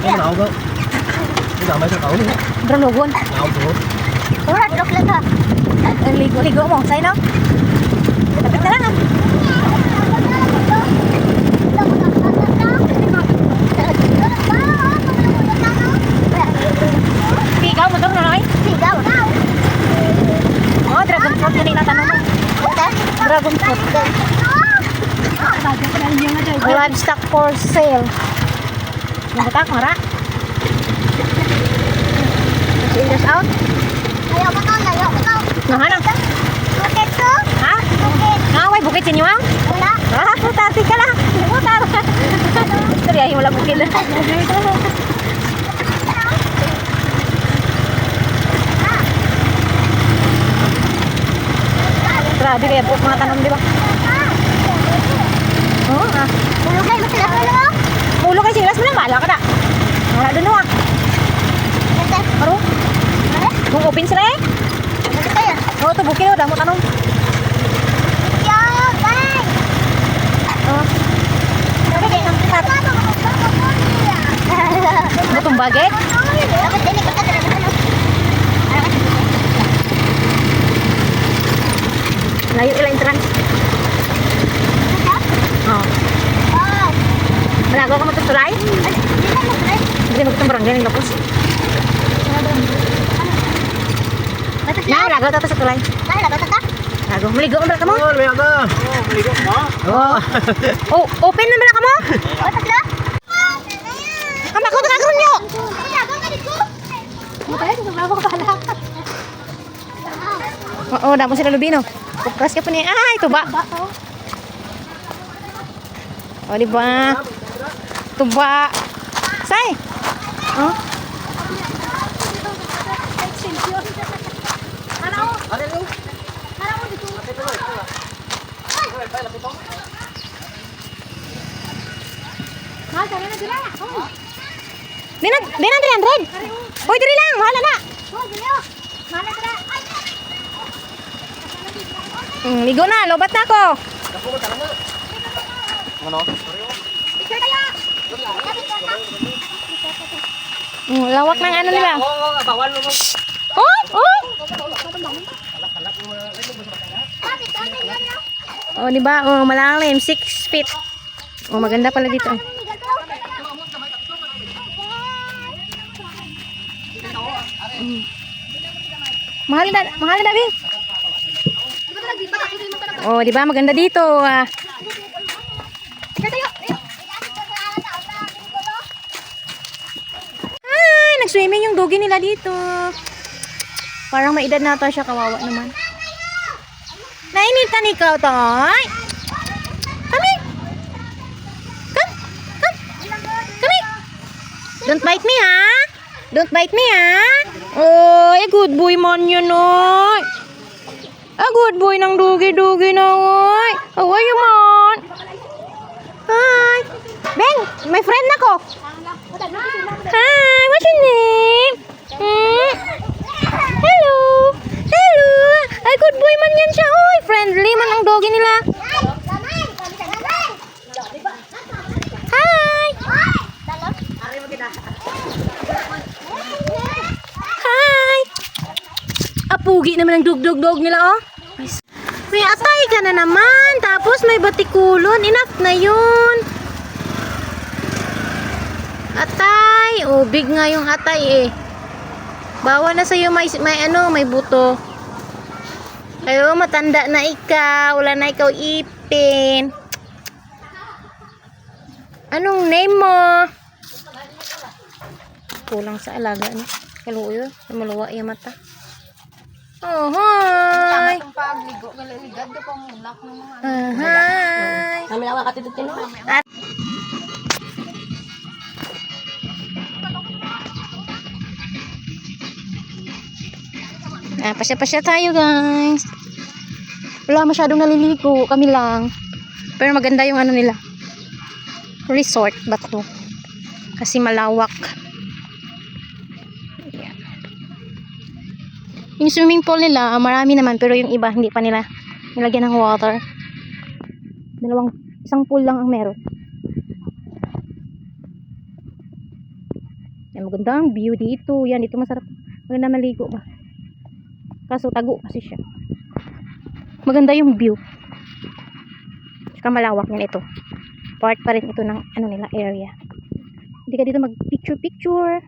Cái nào cơ? Cái nào mấy sao cậu nữa? Drologon. Nào cậu? Ora drop lang ha. Ligo mo say no. Tapos na lang. Sigaw mo dong noy. Sigaw. Oh, dragon fruit kanina tanong mo. Dragon fruit. Livestock for sale. Nagtak mara. Fingers out. Ayaw ko to, ayaw ko to. Nahana? Bukit to? Ha? Bukit. Ngaway, bukit sa inyo ang? Wala. Ah, putati ka lang. Putar. Teriyahin wala bukit lang. Grabe kaya po mga tanong, di ba? Oo, ah. Ulo kayo sila ulo? Ulo kayo sila sila, bala ka na. Wala doon no ah. Paro? Kung open sila eh? Oo, ito bukid o, damo tanong. Yo, bye! Oo. Butong baget? Layo ilang entrance. Oo. Malago ka matutulay? Hindi mo itong barangay ng lapos. Nah, lago ito sa tulay. Lago. Maligo mo ka mo? Oo, may aga. Oo, maligo mo? Oo. Oh, open naman na ka mo? Ang bako na gawin nyo! Oo, damo sila lubino. Pupras ka pa niya. Ay, tuba. O, diba? Tuba. Say! Oh. Dinan 300. Hoy, diri lang, wala na. Ligo na, lobat na ako. Ano? Lawak ng ano nila. Bawal mo. Oh, oh. Oh, di ba? Oh, malalim, 6 feet. Oh, maganda pala dito. Mahal na, Bing. Oh, di ba? Maganda dito. Ay, nag-swimming yung doggy nila dito. Parang may edad na ito siya, kawawa naman. Nainitan ikaw, Toy. Kami. Come. Kami. Don't bite me, ha? Don't bite me, ha? Oh, good boy man yun, oy. Good boy ng doggy na, oy. Oh, you man? Hi. Ben, my friend na ko. Hi, what's your name? Hello. Ay, good boy man yan siya. Oy, friendly man ang doggy nila. Hi. Hi. Apugi naman ang dog nila, oh. May atay ka na naman. Tapos may batikulon. Enough na yun. Atay. Oh, big nga yung atay eh. Bawal na sa'yo may buto. Ayo, matanda na ikaw. Wala na ikaw ipin. Anong name mo? Kulang sa alaga niya. Kaluyo. Maluwa yung mata. Oh, hi. Hi. Kami lang makatitid ko. At pasya-pasya tayo, guys. Wala masyadong naliligo, kami lang. Pero maganda yung ano nila. Resort ba to? Kasi malawak. Yan. Yung swimming pool nila, marami naman, pero yung iba hindi pa nila nilagyan ng water. Isang pool lang ang meron. Yan, magandang view dito. Yan, dito masarap. Maganda maligo ba. Kaso tago kasi siya. Maganda yung view. Tsaka malawak yan ito. Part pa rin ito ng ano nila area. Hindi ka dito mag picture.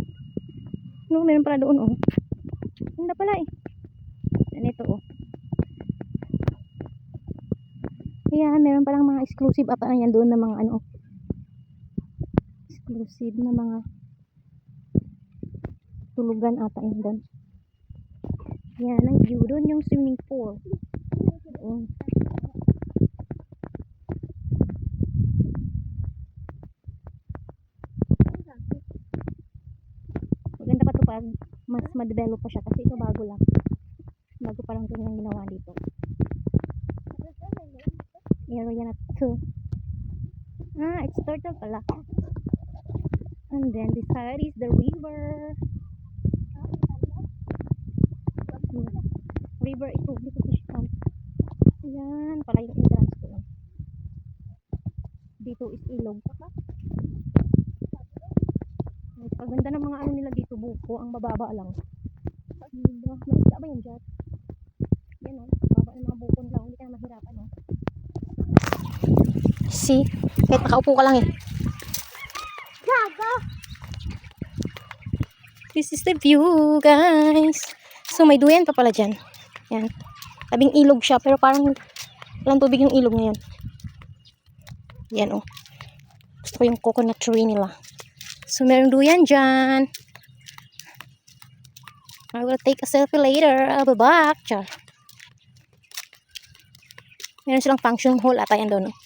No, meron pala doon oh. Ganda pala eh. Yan ito oh. Ayan, meron palang mga exclusive apa yan doon na mga ano. Exclusive na mga tulugan ata yan doon. Yan ang view doon yung swimming pool. Doon. Maganda pa to pag mas ma-develop pa siya kasi ito bago lang. Bago pa lang ito yung ginawa dito. Area na to. It's turtle pala. And then this side is the river. River ito. Dito fish pond. Ayan. Pala yung entrance ko. Dito is ilog. Paganda ng mga ano nila dito. Buko. Ang bababa lang. Diba? May isda ba yan dyan? Yan o. Baba ng mga buko nila. Hindi ka na mahirapan o. See? Kahit nakaupo ka lang eh. This is the view, guys. So, may duyan pa pala dyan. Yan. Tabing ilog siya, pero parang walang tubig yung ilog ngayon. Yan, oh. Gusto ko yung coconut tree nila. So, merong duyan dyan. I will take a selfie later. I'll be back. Char. Meron silang function hall ata yan doon, oh.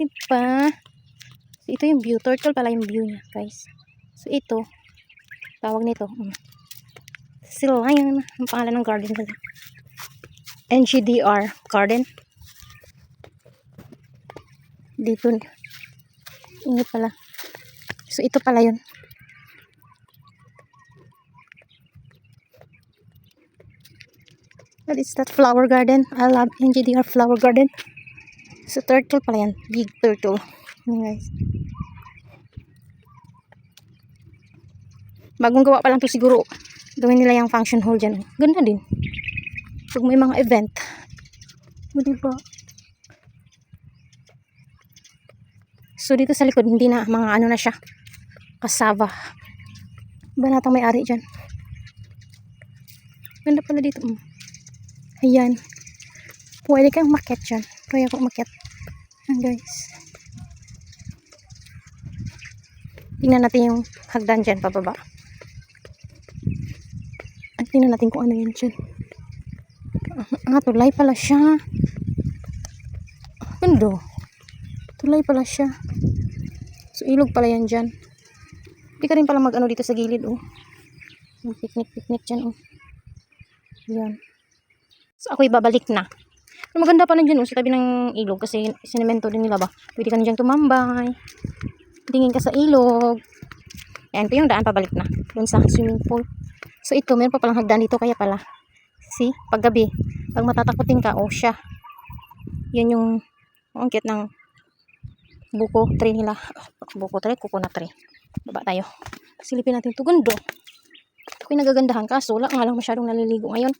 Diba? So, ito yung view. Turtle pala yung view niya, guys. So, ito. Tawag nito. Sila yan. Ang pangalan ng garden nila. NGDR Garden. Dito. Ini pala. So, ito pala yun. What is that flower garden? I love NGDR flower garden. So, turtle pala yan. Big turtle. Yan, guys. Bagong gawa pa lang to siguro. Gawin nila yung function hall dyan. Ganda din. Pag may mga event. O, diba? So, dito sa likod, hindi na mga ano na siya. Kasava. Banatang may-ari dyan. Ganda pala dito. Ayan. Pwede kang umakyat dyan. Try ako umakyat. Ayan, guys. Tingnan natin yung hagdan dyan, pababa. At tingnan natin kung ano yan dyan. Tulay pala siya. Ganda. Tulay pala siya. So, ilog pala yan dyan. Hindi ka rin pala mag-ano dito sa gilid, oh. Yung picnic dyan, oh. Yan. So, ako'y babalik na. Pero maganda pa na dyan, oh, sa tabi ng ilog. Kasi sinemento din nila ba. Pwede ka na dyan tumambay. Tingin ka sa ilog. Yan, ito yung daan pabalik na. Doon sa swimming pool. So, ito, meron pa palang hagdan dito. Kaya pala. See? Paggabi. Pag matatakotin ka, oh, siya. Yan yung ang cute ng buko tree nila. Buko tree, coconut tree. Baba tayo. Silipin natin ito. Gundo. Ako'y nagagandahan. Kaso, wala nga lang masyadong naliligo ngayon.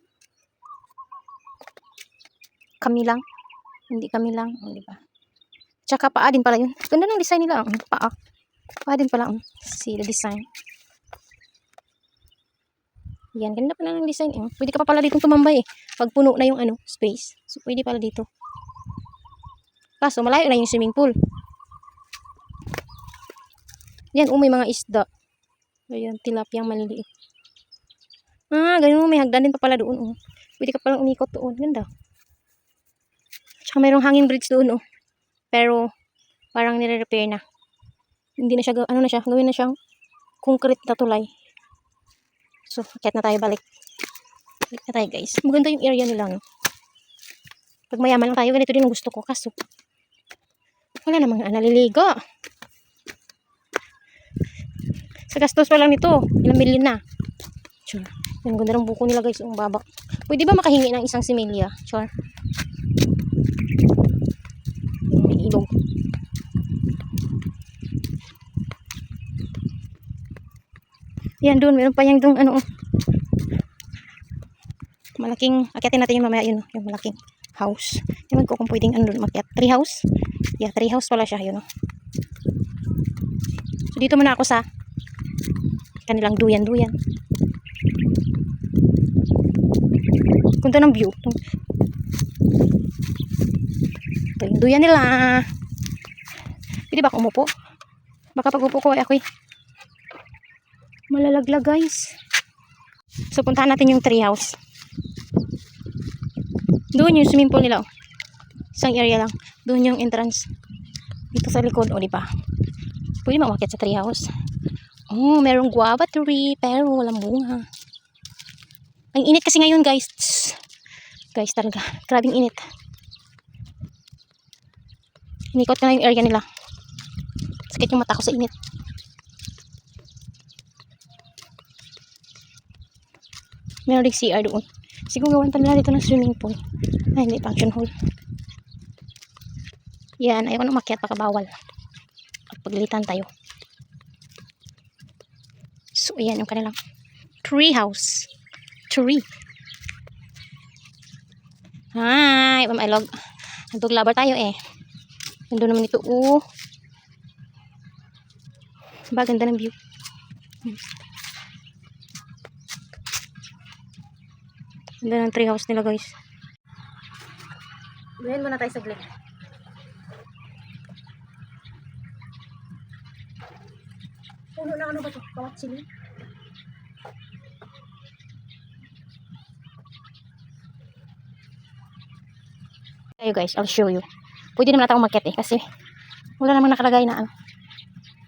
Kami lang. Hindi kami lang. Di ba? Tsaka paa din pala yun. Ganda ng design nila. Paa. Paa din pala. See the design. Yan. Ganda pala ng design. Pwede ka pa pala dito tumambay eh. Pag puno na yung ano, space. So, pwede pala dito. Kaso, malayo na yung swimming pool. Yan. May mga isda. Ayan. Tilapiyang maliliit. Ganun. May hagdan din pa pala doon. Pwede ka palang umikot doon. Ganda. Tsaka mayroong hanging bridge doon, oh. Pero, parang nire-repair na. Hindi na siya, ano na siya, gawin na siyang concrete na tulay. So, akit na tayo, balik. Balik na tayo, guys. Maganda yung area nila, no? Pag mayaman lang tayo, ganito din ang gusto ko. Kaso, wala namang naliligo. Sa gastos pa lang nito, ilang milyon na. Sure. Ang ganda ng buko nila, guys. Ang baba. Pwede ba makahingi ng isang similya? Sure. May ilog. Yan doon, meron pa yung doon, ano, malaking, akyatin natin yung mamaya yun, yung malaking house. Ewan ko kung pwedeng ano doon makyat. Tree house? Yeah, tree house pala siya, yun. So, dito muna ako sa kanilang duyan-duyan. Kunto ng view. Ito yung duyan nila. Pwede ba ako umupo? Baka pag upo ko ay ako'y malalaglag, guys. So, puntahan natin yung tree house. Doon yung swimming pool nila. Oh. Isang area lang. Doon yung entrance. Dito sa likod. O, diba? Pwede mamakit sa tree house. Oh, merong guava tree. Pero walang bunga. Ang init kasi ngayon, guys. Guys, talaga. Grabing init. Inikot ko na yung area nila. Sakit yung mata ko sa init. Meron rin CR doon. Siguro gawan pa nila dito ng swimming pool. Ay, hindi, function hall. Yan, ayaw ko na umakyat, baka bawal. Paglitan tayo. So, ayan yung kanilang tree house. Tree. Hi, pamailog. Dog lover tayo eh. Nandun naman ito. Ba, ganda ng view. Ganda ng tree house nila, guys. Gawin muna tayo sa glit. Puno na ano ba ito? Kawat sili? Ayo guys, I'll show you. Pwede naman natin umakyat eh. Kasi wala namang nakalagay na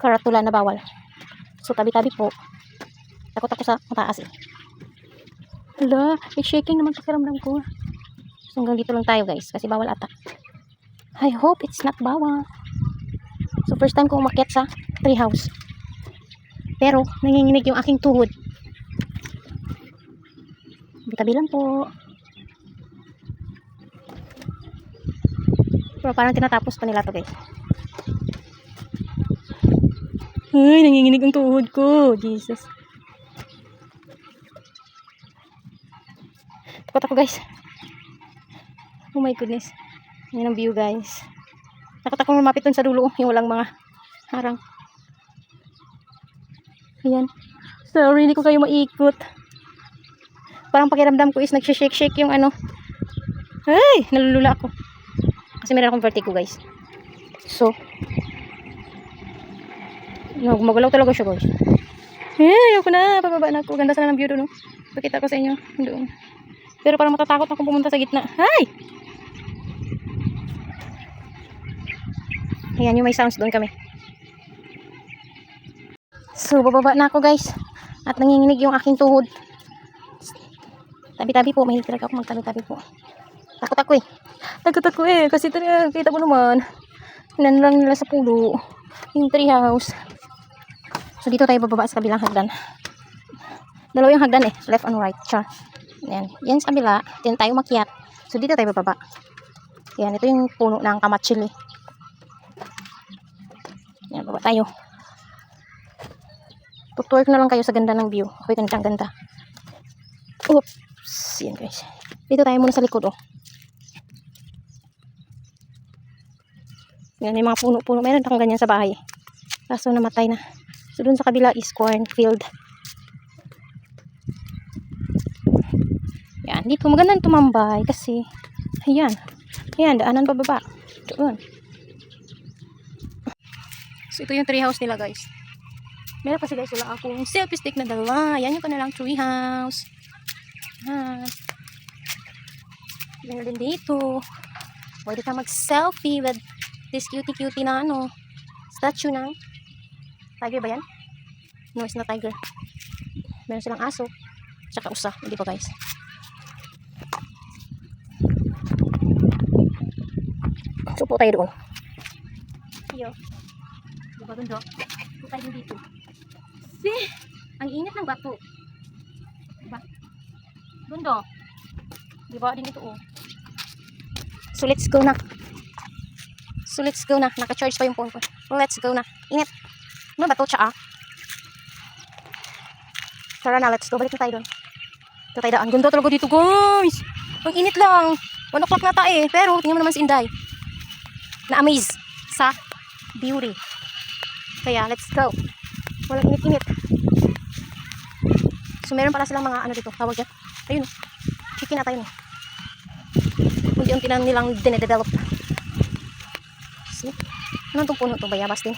karatula na bawal. So tabi-tabi po. Takot ako sa mataas eh. Hala, shaking naman pakiramdam ko. So hanggang dito lang tayo guys. Kasi bawal ata. I hope it's not bawal. So first time ko umakyat sa tree house. Pero nanginginig yung aking tuhod. Tabi lang po. Pero parang tinatapos pa nila to guys. Ay, nanginginig ang tuhod ko. Jesus. Takot ako guys. Oh my goodness. Yan ang view guys. Takot ako lumapit dun sa dulo. Yung walang mga harang. Ayan. Sorry, hindi ko kayo maikot. Parang pakiramdam ko is nagsishake-shake yung ano. Ay, nalulula ako. Kasi meron akong vertigo guys. So, gumagalaw talaga siya guys. Ayoko na. Pababa na ako. Ganda sana ng view doon. No? Pakita ko sa inyo. Doon. Pero parang matatakot akong pumunta sa gitna. Ay! Ayan yung may sounds doon kami. So, bababa na ako guys. At nanginginig yung aking tuhod. Tabi-tabi po. Mahilig talaga ako magtabi-tabi po. Takot ako eh. Takot ako eh. Kasi talaga, kita mo naman. Hinan lang nila sa pulo. Yung tree house. So, dito tayo bababa sa kabilang hagdan. Dalawa yung hagdan eh. Left and right. Char. Yan. Yan sa kabila. Then tayo makiat. So, dito tayo bababa. Yan. Ito yung puno ng kamachili. Yan. Baba tayo. Tutwork na lang kayo sa ganda ng view. Okay, ganda. Oops. Yan guys. Dito tayo muna sa likod oh. Yan, yung mga puno-puno. Meron akong ganyan sa bahay. Kaso namatay na. So, dun sa kabila is cornfield. Yan, dito magandang tumambay kasi, ayan. Ayan, daanan pababa. Doon. So, ito yung tree house nila, guys. Meron kasi guys, wala akong selfie stick na dalawa. Yan yung kanilang tree house. Meron din dito. Pwede ka mag-selfie with this cutie na ano, statue ng tiger ba yan? No, it's not tiger. Meron silang aso. Tsaka usa. Hindi pa guys. So po tayo doon. Iyo. Diba doon do? Po tayo dito. See? Ang init ng bato. Diba? Doon do. Diba din ito oh. So let's go na. Naka-charge pa yung phone ko. Let's go na. Init. Ano ba ito siya ah? Tara na, let's go. Balik na tayo doon. Ito tayo daan. Ganda talaga dito, guys. Ang init lang. 1 o'clock na tayo eh. Pero, tingnan mo naman si Inday. Na-amaze sa beauty. Kaya, let's go. Walang init-init. So, meron pala silang mga ano dito. Tawag dyan. Ayun. Chicken na tayo. Unti-unti na nilang dinedevelop. See? Ano itong puno ito? Bayabas din.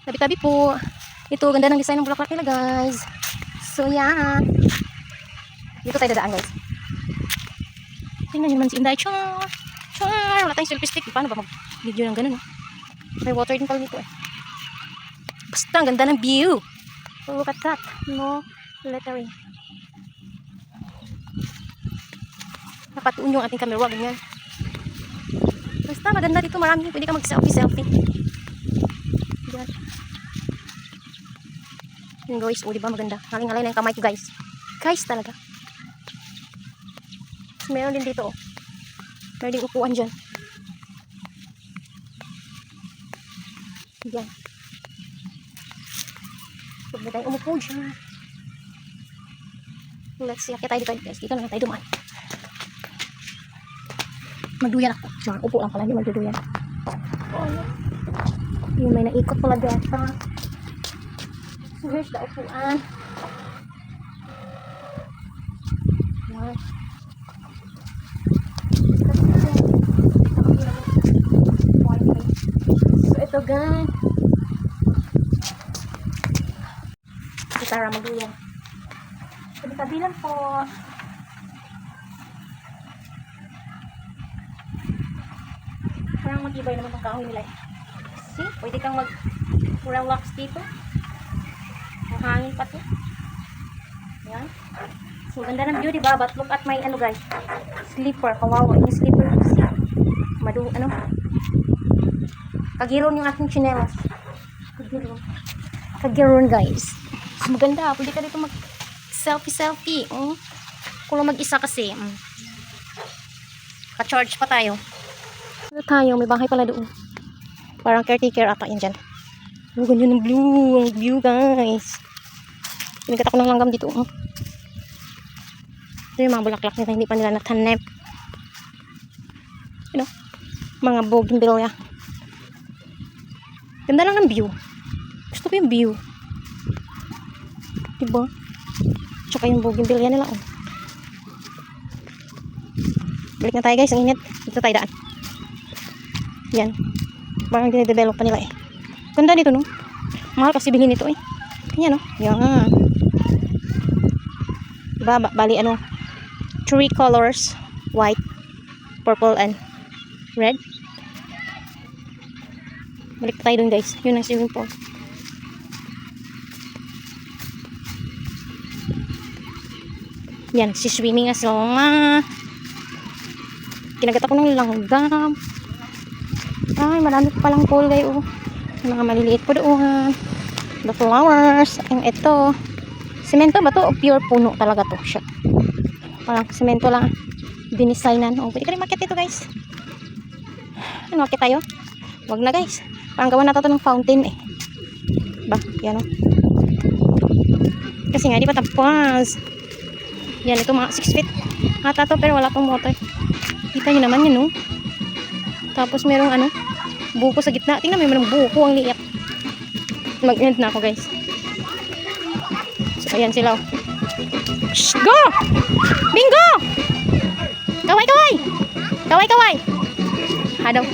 Tabi-tabi po. Ito, ganda ng design ng bulaklak nila, guys. So, yeah. Dito tayo dadaan, guys. Tingnan nyo naman si Inday. Char! Char! Wala tayong selfie stick. Paano ba mag-video ng ganun? May water din pala dito eh. Basta, ang ganda ng view. Look at that. No lettering. Napatuon yung ating camera. Ganyan. Basta, maganda dito. Marami. Pwede ka mag-selfie. Yan. Yung guys, o diba maganda. Ngaling-ngalay na yung kamay ko, guys. Guys, talaga. Meron din dito, oh. Meron din upuan dyan. Yan. Huwag na tayo umupo dyan. Let's see. Kaya tayo dito, guys. Dito na tayo dumaan. Magduyan ako. Sure, upo lang pala. Hindi magduduyan. Yung may naikot pala dito. So, here's the upuan. Yan. So, ito guys. Tara, magduyan. Tabi-tabi lang po. Parang matibay naman ang kahoy nila eh. See? Pwede kang mag-relax dito. Ang hangin pa to. Yan. So, ganda ng view, diba? But look at my, ano guys, slipper. Kawawa yung slipper. Ano? Kagiron yung aking chinelas. Kagiron guys. So, maganda. Pwede ka dito mag-selfie. Kung lang mag-isa kasi. Ka-charge pa tayo. Ano tayo? May bahay pala doon. Parang caretaker ata yan dyan. Oh, ganyan ng blue. Ang view guys. Pinagat ako ng langgam dito. Ito yung mga bulaklak nila. Hindi pa nila natanep. You know? Mga bougainvillea. Ganda lang ng view. Gusto ko yung view. Diba? Tsaka yung bougainvillea nila. Oh. Balik na tayo guys. Ang init. Dito tayo daan. Yan. Parang dinidevelop pa nila eh. Ganda dito no. Mahal kasi bilhin nito eh. Kanya no. Yan. Diba? Bali ano. 3 colors. White, purple, and red. Balik tayo dun guys. Yun ang swimming pool. Yan. Si swimming as long. Kinagat ako ng langgam. Ay, marami pa palang pool guys. Mga maliliit po doon. The flowers. Ang ito. Semento ba to? O pure puno talaga to. Shit. Parang semento lang. Dinisaynan. O, pwede ka rin makit ito guys. Ano, makit tayo? Wag na guys. Parang gawa na to ng fountain eh. Ba? Yan o. Kasi nga, di pa tapos. Yan, ito mga 6 feet. Hata to, pero wala pong water. Kita nyo naman yun, no? Tapos merong ano, buko sa gitna. Tingnan mo, merong buko ang liyak. Mag-end na ako, guys. So, ayan sila. Shh, go! Bingo! Kaway, kaway! Kaway, kaway! Hadaw.